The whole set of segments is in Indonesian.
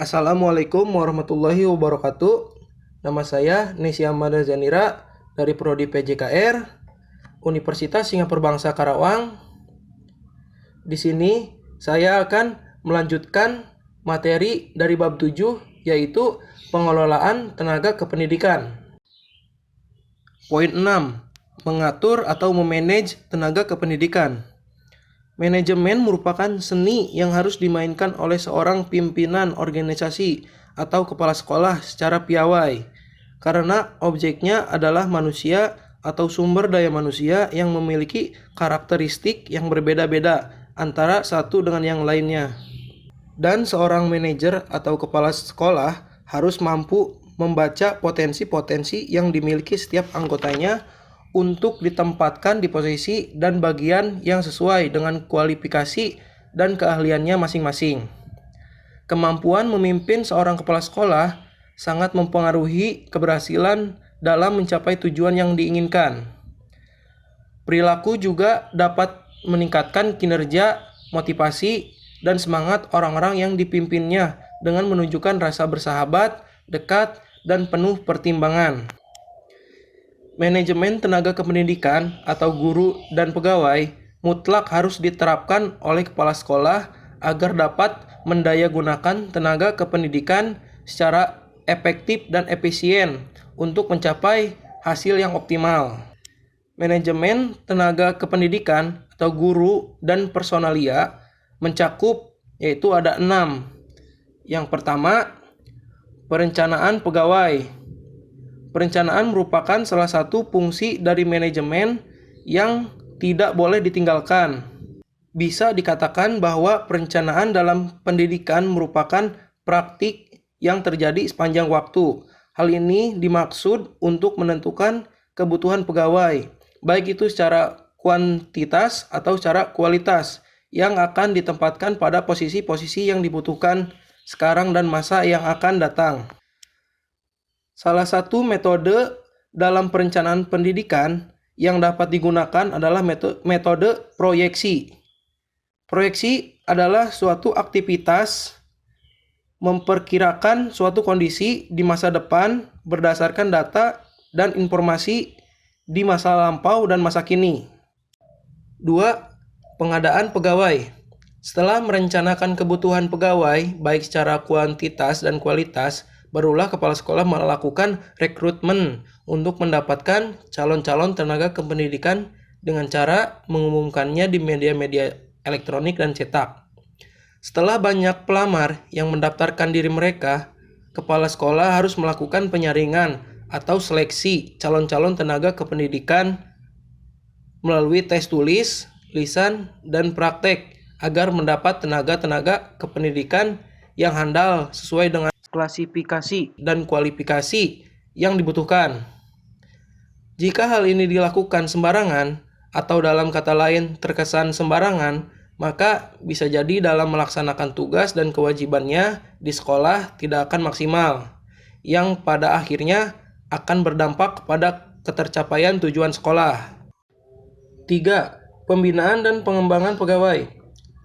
Assalamualaikum warahmatullahi wabarakatuh. Nama saya Nesya Amanda Zanira dari Prodi PJKR Universitas Singapura Bangsa Karawang. Di sini saya akan melanjutkan materi dari bab 7 yaitu pengelolaan tenaga kependidikan. Poin 6. Mengatur atau memanage tenaga kependidikan. Manajemen merupakan seni yang harus dimainkan oleh seorang pimpinan organisasi atau kepala sekolah secara piawai, karena objeknya adalah manusia atau sumber daya manusia yang memiliki karakteristik yang berbeda-beda antara satu dengan yang lainnya. Dan seorang manajer atau kepala sekolah harus mampu membaca potensi-potensi yang dimiliki setiap anggotanya untuk ditempatkan di posisi dan bagian yang sesuai dengan kualifikasi dan keahliannya masing-masing. Kemampuan memimpin seorang kepala sekolah sangat mempengaruhi keberhasilan dalam mencapai tujuan yang diinginkan. Perilaku juga dapat meningkatkan kinerja, motivasi, dan semangat orang-orang yang dipimpinnya dengan menunjukkan rasa bersahabat, dekat, dan penuh pertimbangan. Manajemen tenaga kependidikan atau guru dan pegawai mutlak harus diterapkan oleh kepala sekolah agar dapat mendayagunakan tenaga kependidikan secara efektif dan efisien untuk mencapai hasil yang optimal. Manajemen tenaga kependidikan atau guru dan personalia mencakup yaitu ada 6. Yang pertama, perencanaan pegawai. Perencanaan merupakan salah satu fungsi dari manajemen yang tidak boleh ditinggalkan. Bisa dikatakan bahwa perencanaan dalam pendidikan merupakan praktik yang terjadi sepanjang waktu. Hal ini dimaksud untuk menentukan kebutuhan pegawai, baik itu secara kuantitas atau secara kualitas, yang akan ditempatkan pada posisi-posisi yang dibutuhkan sekarang dan masa yang akan datang. Salah satu metode dalam perencanaan pendidikan yang dapat digunakan adalah metode proyeksi. Proyeksi adalah suatu aktivitas memperkirakan suatu kondisi di masa depan berdasarkan data dan informasi di masa lampau dan masa kini. 2. Pengadaan pegawai. Setelah merencanakan kebutuhan pegawai, baik secara kuantitas dan kualitas, barulah kepala sekolah melakukan rekrutmen untuk mendapatkan calon-calon tenaga kependidikan dengan cara mengumumkannya di media-media elektronik dan cetak. Setelah banyak pelamar yang mendaftarkan diri mereka, kepala sekolah harus melakukan penyaringan atau seleksi calon-calon tenaga kependidikan melalui tes tulis, lisan, dan praktek agar mendapat tenaga-tenaga kependidikan yang handal sesuai dengan klasifikasi dan kualifikasi yang dibutuhkan. Jika hal ini dilakukan sembarangan atau dalam kata lain terkesan sembarangan, maka bisa jadi dalam melaksanakan tugas dan kewajibannya di sekolah tidak akan maksimal, yang pada akhirnya akan berdampak kepada ketercapaian tujuan sekolah. 3. Pembinaan dan pengembangan pegawai.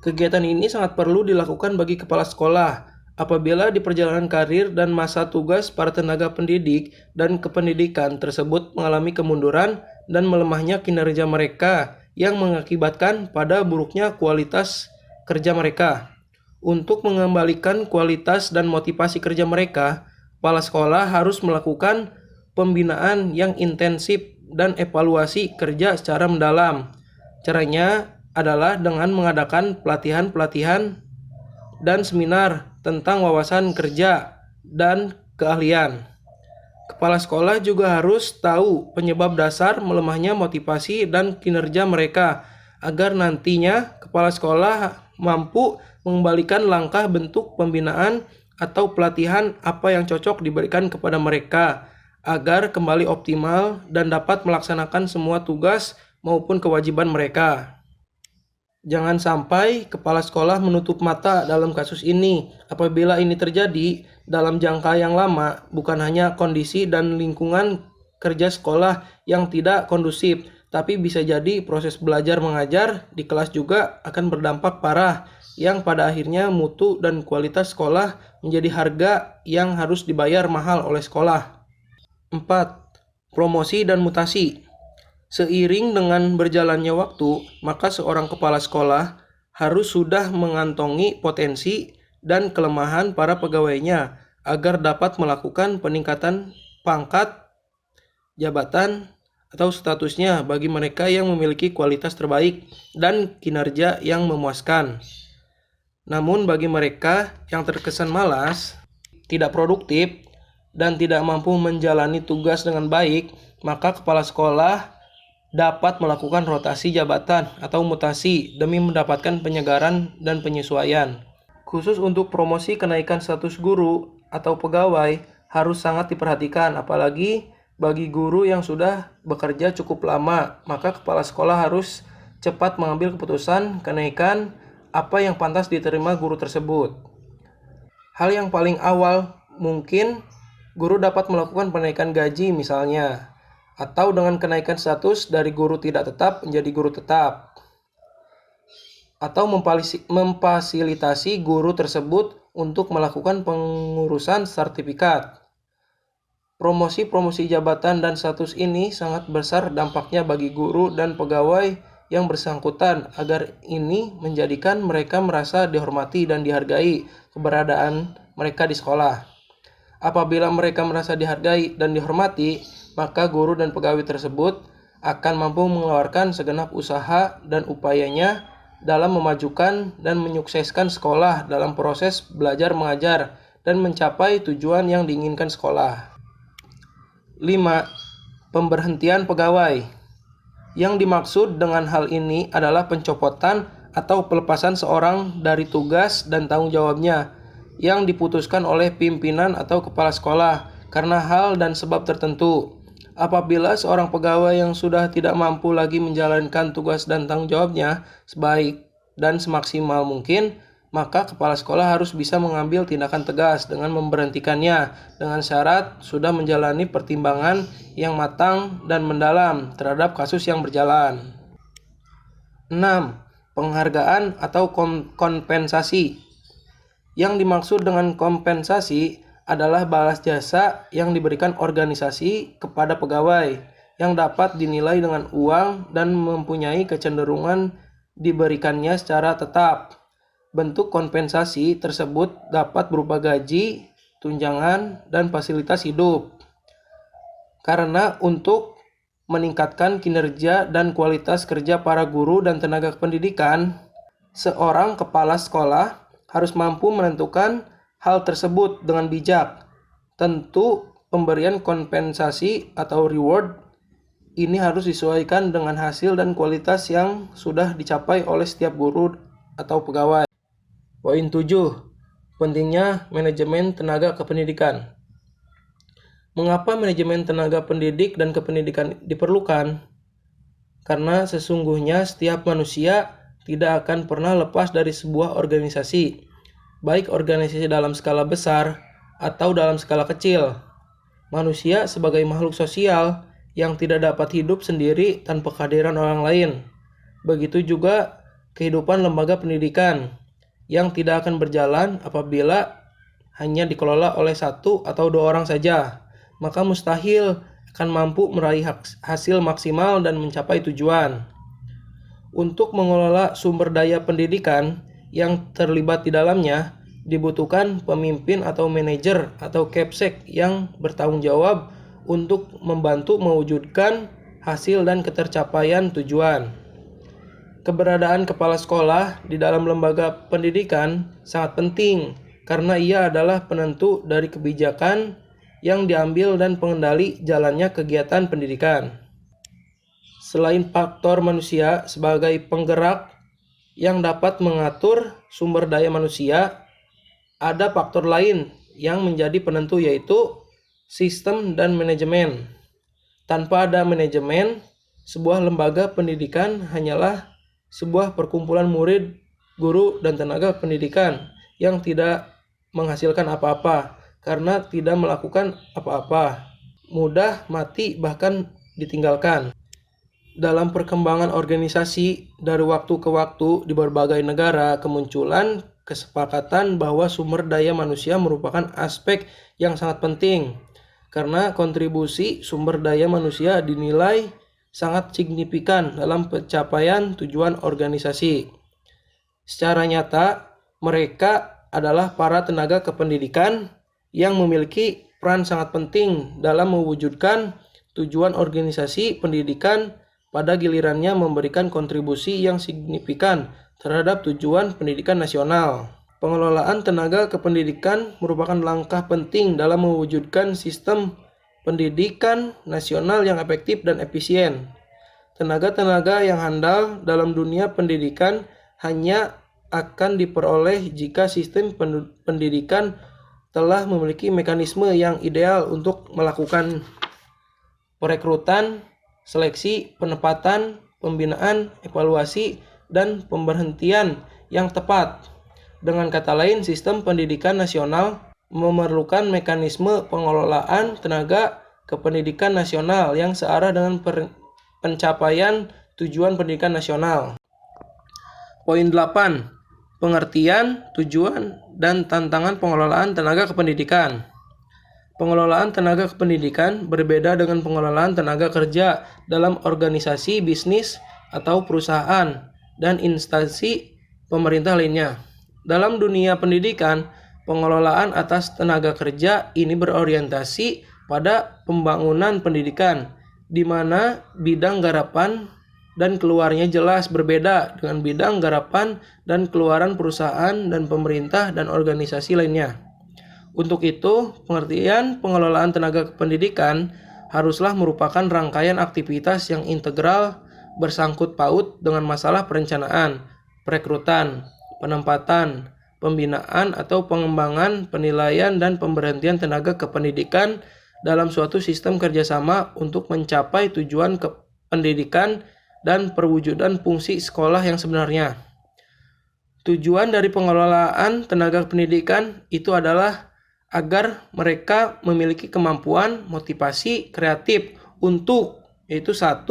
Kegiatan ini sangat perlu dilakukan bagi kepala sekolah apabila di perjalanan karir dan masa tugas para tenaga pendidik dan kependidikan tersebut mengalami kemunduran dan melemahnya kinerja mereka yang mengakibatkan pada buruknya kualitas kerja mereka. Untuk mengembalikan kualitas dan motivasi kerja mereka, kepala sekolah harus melakukan pembinaan yang intensif dan evaluasi kerja secara mendalam. Caranya adalah dengan mengadakan pelatihan-pelatihan dan seminar tentang wawasan kerja dan keahlian. Kepala sekolah juga harus tahu penyebab dasar melemahnya motivasi dan kinerja mereka agar nantinya kepala sekolah mampu mengembalikan langkah bentuk pembinaan atau pelatihan apa yang cocok diberikan kepada mereka agar kembali optimal dan dapat melaksanakan semua tugas maupun kewajiban mereka. Jangan sampai kepala sekolah menutup mata dalam kasus ini. Apabila ini terjadi dalam jangka yang lama, bukan hanya kondisi dan lingkungan kerja sekolah yang tidak kondusif, tapi bisa jadi proses belajar mengajar di kelas juga akan berdampak parah yang pada akhirnya mutu dan kualitas sekolah menjadi harga yang harus dibayar mahal oleh sekolah. 4. Promosi dan mutasi. Seiring dengan berjalannya waktu, maka seorang kepala sekolah harus sudah mengantongi potensi dan kelemahan para pegawainya agar dapat melakukan peningkatan pangkat, jabatan, atau statusnya bagi mereka yang memiliki kualitas terbaik dan kinerja yang memuaskan. Namun bagi mereka yang terkesan malas, tidak produktif, dan tidak mampu menjalani tugas dengan baik, maka kepala sekolah dapat melakukan rotasi jabatan atau mutasi demi mendapatkan penyegaran dan penyesuaian. Khusus untuk promosi kenaikan status guru atau pegawai harus sangat diperhatikan, apalagi bagi guru yang sudah bekerja cukup lama, maka kepala sekolah harus cepat mengambil keputusan kenaikan apa yang pantas diterima guru tersebut. Hal yang paling awal mungkin guru dapat melakukan penaikan gaji misalnya, atau dengan kenaikan status dari guru tidak tetap menjadi guru tetap, atau memfasilitasi guru tersebut untuk melakukan pengurusan sertifikat. Promosi-promosi jabatan dan status ini sangat besar dampaknya bagi guru dan pegawai yang bersangkutan agar ini menjadikan mereka merasa dihormati dan dihargai keberadaan mereka di sekolah. Apabila mereka merasa dihargai dan dihormati, maka guru dan pegawai tersebut akan mampu mengeluarkan segenap usaha dan upayanya dalam memajukan dan menyukseskan sekolah dalam proses belajar mengajar dan mencapai tujuan yang diinginkan sekolah. 5. Pemberhentian pegawai. Yang dimaksud dengan hal ini adalah pencopotan atau pelepasan seorang dari tugas dan tanggung jawabnya yang diputuskan oleh pimpinan atau kepala sekolah karena hal dan sebab tertentu. Apabila seorang pegawai yang sudah tidak mampu lagi menjalankan tugas dan tanggung jawabnya sebaik dan semaksimal mungkin, maka kepala sekolah harus bisa mengambil tindakan tegas dengan memberhentikannya dengan syarat sudah menjalani pertimbangan yang matang dan mendalam terhadap kasus yang berjalan. 6. Penghargaan atau kompensasi. Yang dimaksud dengan kompensasi adalah balas jasa yang diberikan organisasi kepada pegawai yang dapat dinilai dengan uang dan mempunyai kecenderungan diberikannya secara tetap. Bentuk kompensasi tersebut dapat berupa gaji, tunjangan, dan fasilitas hidup. Karena untuk meningkatkan kinerja dan kualitas kerja para guru dan tenaga pendidikan, seorang kepala sekolah harus mampu menentukan hal tersebut dengan bijak. Tentu pemberian kompensasi atau reward ini harus disesuaikan dengan hasil dan kualitas yang sudah dicapai oleh setiap guru atau pegawai. Poin 7. Pentingnya manajemen tenaga kependidikan. Mengapa manajemen tenaga pendidik dan kependidikan diperlukan? Karena sesungguhnya setiap manusia tidak akan pernah lepas dari sebuah organisasi, baik organisasi dalam skala besar atau dalam skala kecil. Manusia sebagai makhluk sosial yang tidak dapat hidup sendiri tanpa kehadiran orang lain. Begitu juga kehidupan lembaga pendidikan yang tidak akan berjalan apabila hanya dikelola oleh satu atau dua orang saja, maka mustahil akan mampu meraih hasil maksimal dan mencapai tujuan. Untuk mengelola sumber daya pendidikan yang terlibat di dalamnya, dibutuhkan pemimpin atau manajer atau kepsek yang bertanggung jawab untuk membantu mewujudkan hasil dan ketercapaian tujuan. Keberadaan kepala sekolah di dalam lembaga pendidikan sangat penting karena ia adalah penentu dari kebijakan yang diambil dan pengendali jalannya kegiatan pendidikan. Selain faktor manusia sebagai penggerak yang dapat mengatur sumber daya manusia, ada faktor lain yang menjadi penentu yaitu sistem dan manajemen. Tanpa ada manajemen, sebuah lembaga pendidikan hanyalah sebuah perkumpulan murid, guru, dan tenaga pendidikan yang tidak menghasilkan apa-apa karena tidak melakukan apa-apa, mudah mati bahkan ditinggalkan. dalam perkembangan organisasi dari waktu ke waktu di berbagai negara, kemunculan kesepakatan bahwa sumber daya manusia merupakan aspek yang sangat penting karena kontribusi sumber daya manusia dinilai sangat signifikan dalam pencapaian tujuan organisasi. Secara nyata, mereka adalah para tenaga kependidikan yang memiliki peran sangat penting dalam mewujudkan tujuan organisasi pendidikan, pada gilirannya memberikan kontribusi yang signifikan terhadap tujuan pendidikan nasional. Pengelolaan tenaga kependidikan merupakan langkah penting dalam mewujudkan sistem pendidikan nasional yang efektif dan efisien. Tenaga-tenaga yang handal dalam dunia pendidikan hanya akan diperoleh jika sistem pendidikan telah memiliki mekanisme yang ideal untuk melakukan perekrutan, seleksi, penempatan, pembinaan, evaluasi, dan pemberhentian yang tepat. Dengan kata lain, sistem pendidikan nasional memerlukan mekanisme pengelolaan tenaga kependidikan nasional yang searah dengan pencapaian tujuan pendidikan nasional. Poin 8. Pengertian, tujuan, dan tantangan pengelolaan tenaga kependidikan. Pengelolaan tenaga kependidikan berbeda dengan pengelolaan tenaga kerja dalam organisasi bisnis atau perusahaan dan instansi pemerintah lainnya. Dalam dunia pendidikan, pengelolaan atas tenaga kerja ini berorientasi pada pembangunan pendidikan, di mana bidang garapan dan keluarnya jelas berbeda dengan bidang garapan dan keluaran perusahaan dan pemerintah dan organisasi lainnya. Untuk itu, pengertian pengelolaan tenaga kependidikan haruslah merupakan rangkaian aktivitas yang integral bersangkut paut dengan masalah perencanaan, perekrutan, penempatan, pembinaan atau pengembangan, penilaian, dan pemberhentian tenaga kependidikan dalam suatu sistem kerjasama untuk mencapai tujuan pendidikan dan perwujudan fungsi sekolah yang sebenarnya. Tujuan dari pengelolaan tenaga pendidikan itu adalah agar mereka memiliki kemampuan motivasi kreatif untuk, yaitu 1.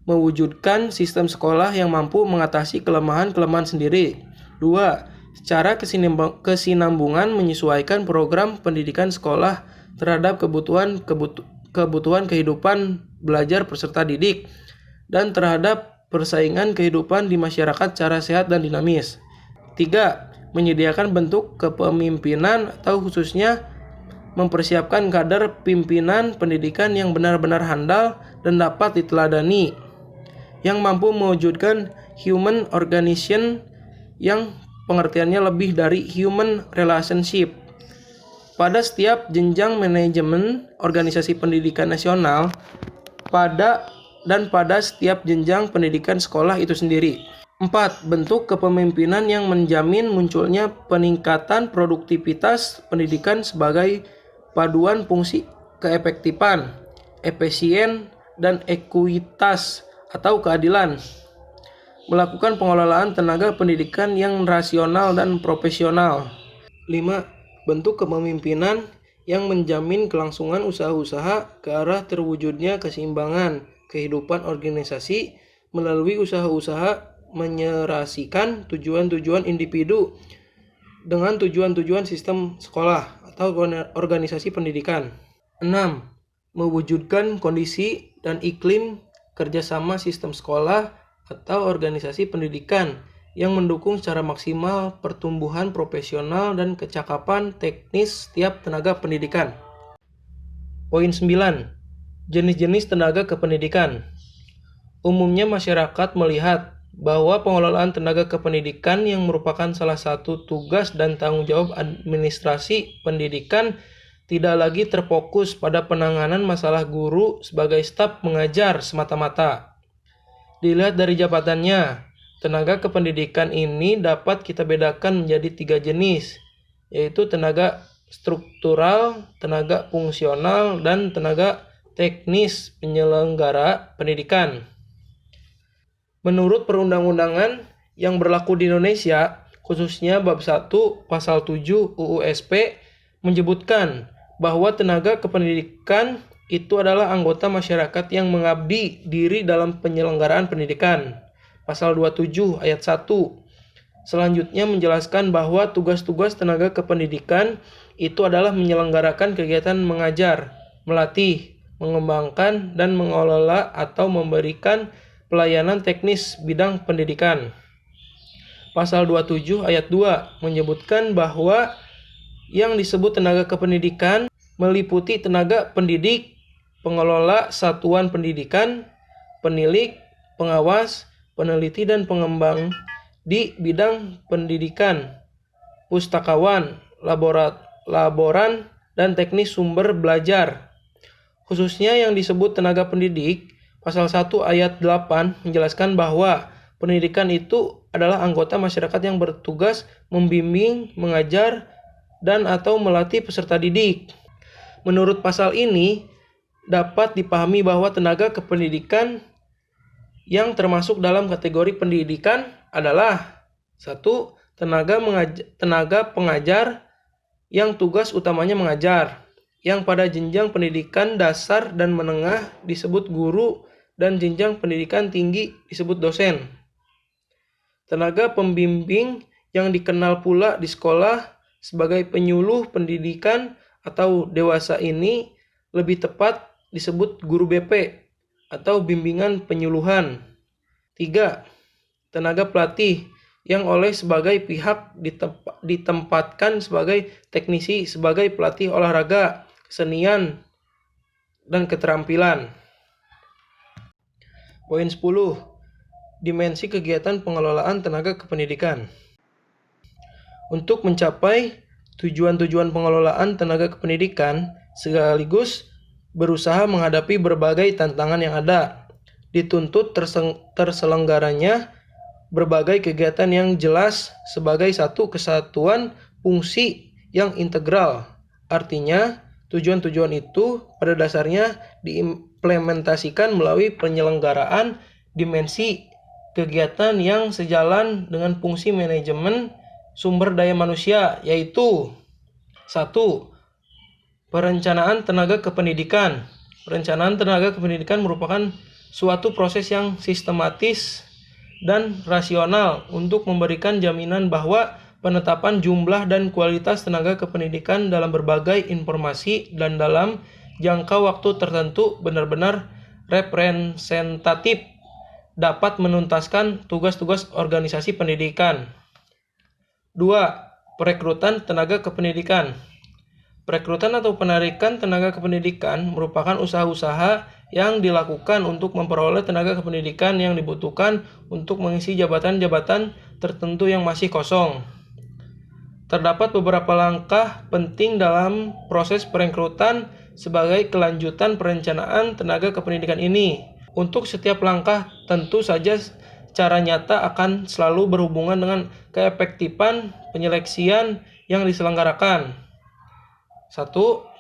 Mewujudkan sistem sekolah yang mampu mengatasi kelemahan-kelemahan sendiri. 2. Secara kesinambungan menyesuaikan program pendidikan sekolah terhadap kebutuhan kehidupan belajar peserta didik dan terhadap persaingan kehidupan di masyarakat secara sehat dan dinamis. 3. Menyediakan bentuk kepemimpinan atau khususnya mempersiapkan kader pimpinan pendidikan yang benar-benar handal dan dapat diteladani, yang mampu mewujudkan human organization yang pengertiannya lebih dari human relationship pada setiap jenjang manajemen organisasi pendidikan nasional pada setiap jenjang pendidikan sekolah itu sendiri. 4. Bentuk kepemimpinan yang menjamin munculnya peningkatan produktivitas pendidikan sebagai paduan fungsi keefektifan, efisien, dan ekuitas atau keadilan. Melakukan pengelolaan tenaga pendidikan yang rasional dan profesional. 5. Bentuk kepemimpinan yang menjamin kelangsungan usaha-usaha ke arah terwujudnya keseimbangan kehidupan organisasi melalui usaha-usaha menyerasikan tujuan-tujuan individu dengan tujuan-tujuan sistem sekolah atau organisasi pendidikan. 6. Mewujudkan kondisi dan iklim kerjasama sistem sekolah atau organisasi pendidikan yang mendukung secara maksimal pertumbuhan profesional dan kecakapan teknis setiap tenaga pendidikan. Poin 9. Jenis-jenis tenaga kependidikan. Umumnya masyarakat melihat bahwa pengelolaan tenaga kependidikan yang merupakan salah satu tugas dan tanggung jawab administrasi pendidikan tidak lagi terfokus pada penanganan masalah guru sebagai staf mengajar semata-mata. Dilihat dari jabatannya, tenaga kependidikan ini dapat kita bedakan menjadi 3 jenis, yaitu tenaga struktural, tenaga fungsional, dan tenaga teknis penyelenggara pendidikan. Menurut perundang-undangan yang berlaku di Indonesia, khususnya bab 1 pasal 7 UU SP menyebutkan bahwa tenaga kependidikan itu adalah anggota masyarakat yang mengabdi diri dalam penyelenggaraan pendidikan. Pasal 27 ayat 1. Selanjutnya menjelaskan bahwa tugas-tugas tenaga kependidikan itu adalah menyelenggarakan kegiatan mengajar, melatih, mengembangkan, dan mengelola atau memberikan pelayanan teknis bidang pendidikan. Pasal 27 ayat 2 menyebutkan bahwa yang disebut tenaga kependidikan meliputi tenaga pendidik, pengelola satuan pendidikan, penilik, pengawas, peneliti dan pengembang di bidang pendidikan, pustakawan, laboran, dan teknis sumber belajar. Khususnya yang disebut tenaga pendidik, pasal 1 ayat 8 menjelaskan bahwa pendidikan itu adalah anggota masyarakat yang bertugas membimbing, mengajar, dan atau melatih peserta didik. Menurut pasal ini, dapat dipahami bahwa tenaga kependidikan yang termasuk dalam kategori pendidikan adalah 1. Tenaga pengajar yang tugas utamanya mengajar, yang pada jenjang pendidikan dasar dan menengah disebut guru dan jenjang pendidikan tinggi disebut dosen. Tenaga pembimbing yang dikenal pula di sekolah sebagai penyuluh pendidikan atau dewasa ini lebih tepat disebut guru BP atau bimbingan penyuluhan. 3. Tenaga pelatih yang oleh sebagai pihak ditempatkan sebagai teknisi sebagai pelatih olahraga, kesenian, dan keterampilan. Poin 10. Dimensi kegiatan pengelolaan tenaga kependidikan. Untuk mencapai tujuan-tujuan pengelolaan tenaga kependidikan sekaligus berusaha menghadapi berbagai tantangan yang ada, dituntut terselenggaranya berbagai kegiatan yang jelas sebagai satu kesatuan fungsi yang integral. Artinya, tujuan-tujuan itu pada dasarnya diimplementasikan melalui penyelenggaraan dimensi kegiatan yang sejalan dengan fungsi manajemen sumber daya manusia, yaitu 1. Perencanaan tenaga kependidikan. Perencanaan tenaga kependidikan merupakan suatu proses yang sistematis dan rasional untuk memberikan jaminan bahwa penetapan jumlah dan kualitas tenaga kependidikan dalam berbagai informasi dan dalam jangka waktu tertentu benar-benar representatif dapat menuntaskan tugas-tugas organisasi pendidikan. 2. Perekrutan tenaga kependidikan. Perekrutan atau penarikan tenaga kependidikan merupakan usaha-usaha yang dilakukan untuk memperoleh tenaga kependidikan yang dibutuhkan untuk mengisi jabatan-jabatan tertentu yang masih kosong. Terdapat beberapa langkah penting dalam proses perekrutan sebagai kelanjutan perencanaan tenaga kependidikan ini. Untuk setiap langkah tentu saja secara nyata akan selalu berhubungan dengan keefektifan penyeleksian yang diselenggarakan. 1.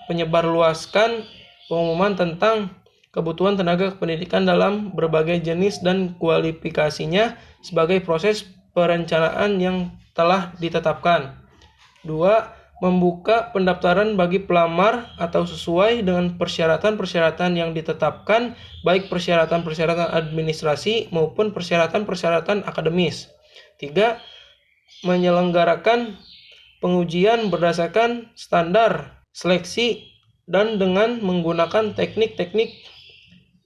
Penyebarluaskan pengumuman tentang kebutuhan tenaga kependidikan dalam berbagai jenis dan kualifikasinya sebagai proses perencanaan yang telah ditetapkan. 2. Membuka pendaftaran bagi pelamar atau sesuai dengan persyaratan-persyaratan yang ditetapkan, baik persyaratan-persyaratan administrasi maupun persyaratan-persyaratan akademis. 3. Menyelenggarakan pengujian berdasarkan standar seleksi dan dengan menggunakan teknik-teknik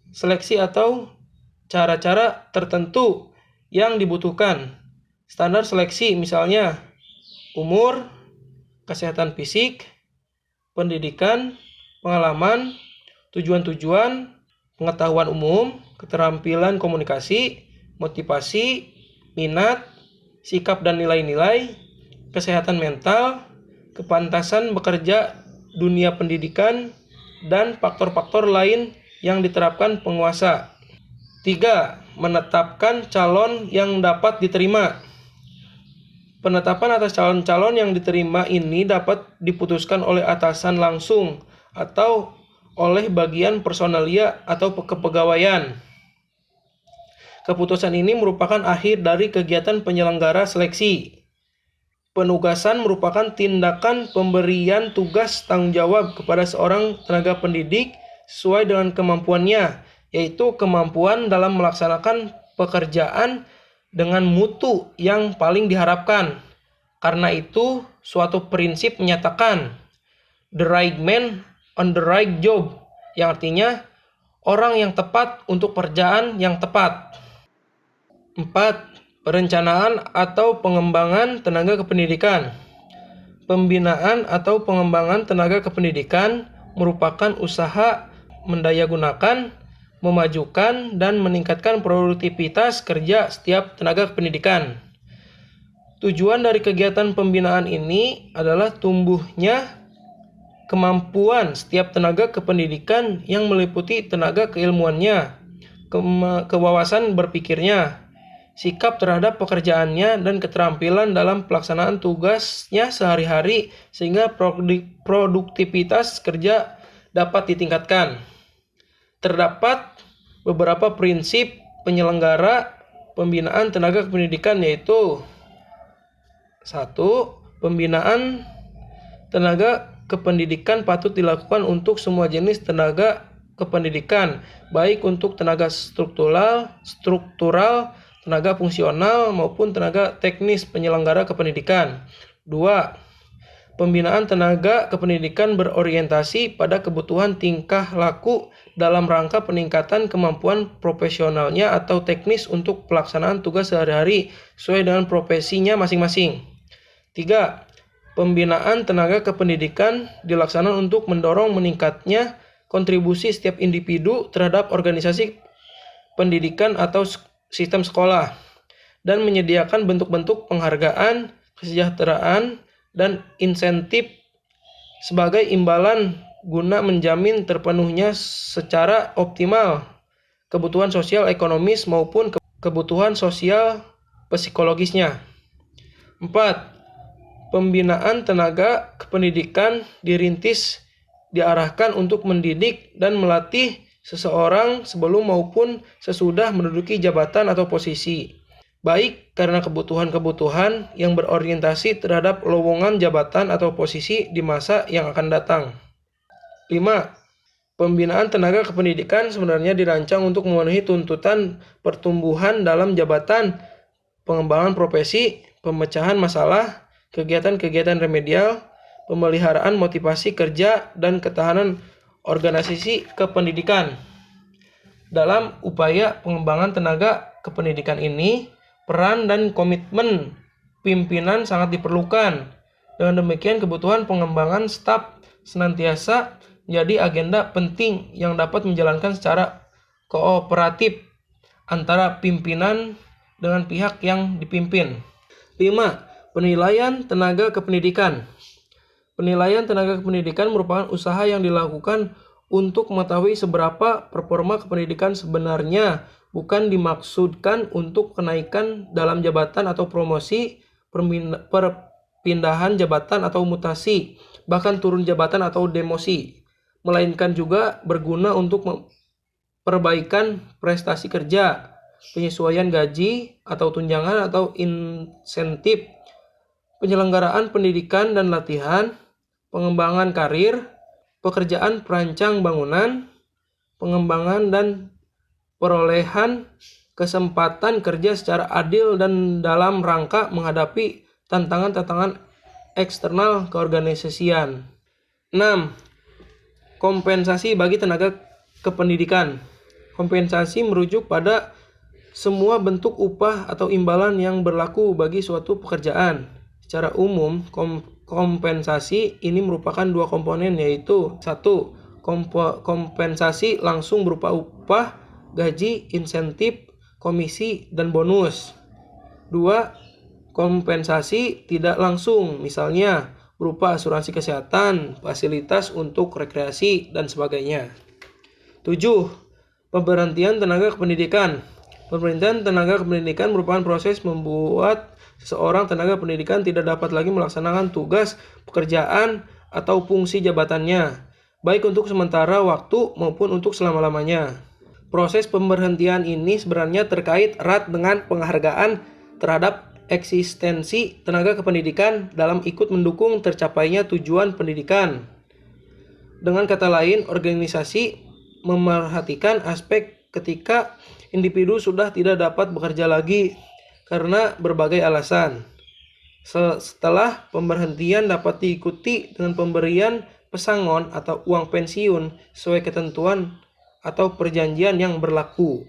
seleksi atau cara-cara tertentu yang dibutuhkan. Standar seleksi misalnya umur, kesehatan fisik, pendidikan, pengalaman, tujuan-tujuan, pengetahuan umum, keterampilan komunikasi, motivasi, minat, sikap dan nilai-nilai, kesehatan mental, kepantasan bekerja dunia pendidikan, dan faktor-faktor lain yang diterapkan penguasa. 3. Menetapkan calon yang dapat diterima. Penetapan atas calon-calon yang diterima ini dapat diputuskan oleh atasan langsung atau oleh bagian personalia atau kepegawaian. Keputusan ini merupakan akhir dari kegiatan penyelenggara seleksi. Penugasan merupakan tindakan pemberian tugas tanggung jawab kepada seorang tenaga pendidik sesuai dengan kemampuannya, yaitu kemampuan dalam melaksanakan pekerjaan dengan mutu yang paling diharapkan. Karena itu, suatu prinsip menyatakan the right man on the right job, yang artinya orang yang tepat untuk pekerjaan yang tepat. 4. Perencanaan atau pengembangan tenaga kependidikan. Pembinaan atau pengembangan tenaga kependidikan merupakan usaha mendayagunakan, memajukan, dan meningkatkan produktivitas kerja setiap tenaga kependidikan. Tujuan dari kegiatan pembinaan ini adalah tumbuhnya kemampuan setiap tenaga kependidikan yang meliputi tenaga keilmuannya, kewawasan berpikirnya, sikap terhadap pekerjaannya, dan keterampilan dalam pelaksanaan tugasnya sehari-hari sehingga produktivitas kerja dapat ditingkatkan. Terdapat beberapa prinsip penyelenggara pembinaan tenaga kependidikan, yaitu 1. Pembinaan tenaga kependidikan patut dilakukan untuk semua jenis tenaga kependidikan, baik untuk tenaga struktural, tenaga fungsional, maupun tenaga teknis penyelenggara kependidikan. 2. Pembinaan tenaga kependidikan berorientasi pada kebutuhan tingkah laku dalam rangka peningkatan kemampuan profesionalnya atau teknis untuk pelaksanaan tugas sehari-hari sesuai dengan profesinya masing-masing. 3. Pembinaan tenaga kependidikan dilaksanakan untuk mendorong meningkatnya kontribusi setiap individu terhadap organisasi pendidikan atau sistem sekolah, dan menyediakan bentuk-bentuk penghargaan, kesejahteraan, dan insentif sebagai imbalan guna menjamin terpenuhnya secara optimal kebutuhan sosial ekonomis maupun kebutuhan sosial psikologisnya. 4. Pembinaan tenaga kependidikan diarahkan untuk mendidik dan melatih seseorang sebelum maupun sesudah menduduki jabatan atau posisi, baik karena kebutuhan-kebutuhan yang berorientasi terhadap lowongan jabatan atau posisi di masa yang akan datang. 5. Pembinaan tenaga kependidikan sebenarnya dirancang untuk memenuhi tuntutan pertumbuhan dalam jabatan, pengembangan profesi, pemecahan masalah, kegiatan-kegiatan remedial, pemeliharaan motivasi kerja, dan ketahanan organisasi kependidikan. Dalam upaya pengembangan tenaga kependidikan ini, peran dan komitmen pimpinan sangat diperlukan. Dengan demikian, kebutuhan pengembangan staf senantiasa menjadi agenda penting yang dapat menjalankan secara kooperatif antara pimpinan dengan pihak yang dipimpin. 5. Penilaian tenaga kependidikan. Penilaian tenaga kependidikan merupakan usaha yang dilakukan untuk mengetahui seberapa performa kependidikan sebenarnya, bukan dimaksudkan untuk kenaikan dalam jabatan atau promosi, perpindahan jabatan atau mutasi, bahkan turun jabatan atau demosi, melainkan juga berguna untuk perbaikan prestasi kerja, penyesuaian gaji atau tunjangan atau insentif, penyelenggaraan pendidikan dan latihan, pengembangan karir, pekerjaan perancang bangunan, pengembangan dan perolehan kesempatan kerja secara adil dan dalam rangka menghadapi tantangan-tantangan eksternal keorganisasian. 6. Kompensasi bagi tenaga kependidikan. Kompensasi merujuk pada semua bentuk upah atau imbalan yang berlaku bagi suatu pekerjaan. Secara umum, kompensasi ini merupakan dua komponen, yaitu 1. Kompensasi langsung berupa upah, gaji, insentif, komisi, dan bonus. 2. Kompensasi tidak langsung, misalnya berupa asuransi kesehatan, fasilitas untuk rekreasi, dan sebagainya. 7. Pemberhentian tenaga kependidikan. Pemberhentian tenaga kependidikan merupakan proses membuat seseorang tenaga pendidikan tidak dapat lagi melaksanakan tugas, pekerjaan, atau fungsi jabatannya, baik untuk sementara waktu maupun untuk selama-lamanya. Proses pemberhentian ini sebenarnya terkait erat dengan penghargaan terhadap eksistensi tenaga kependidikan dalam ikut mendukung tercapainya tujuan pendidikan. Dengan kata lain, organisasi memerhatikan aspek ketika individu sudah tidak dapat bekerja lagi karena berbagai alasan. Setelah pemberhentian dapat diikuti dengan pemberian pesangon atau uang pensiun sesuai ketentuan atau perjanjian yang berlaku.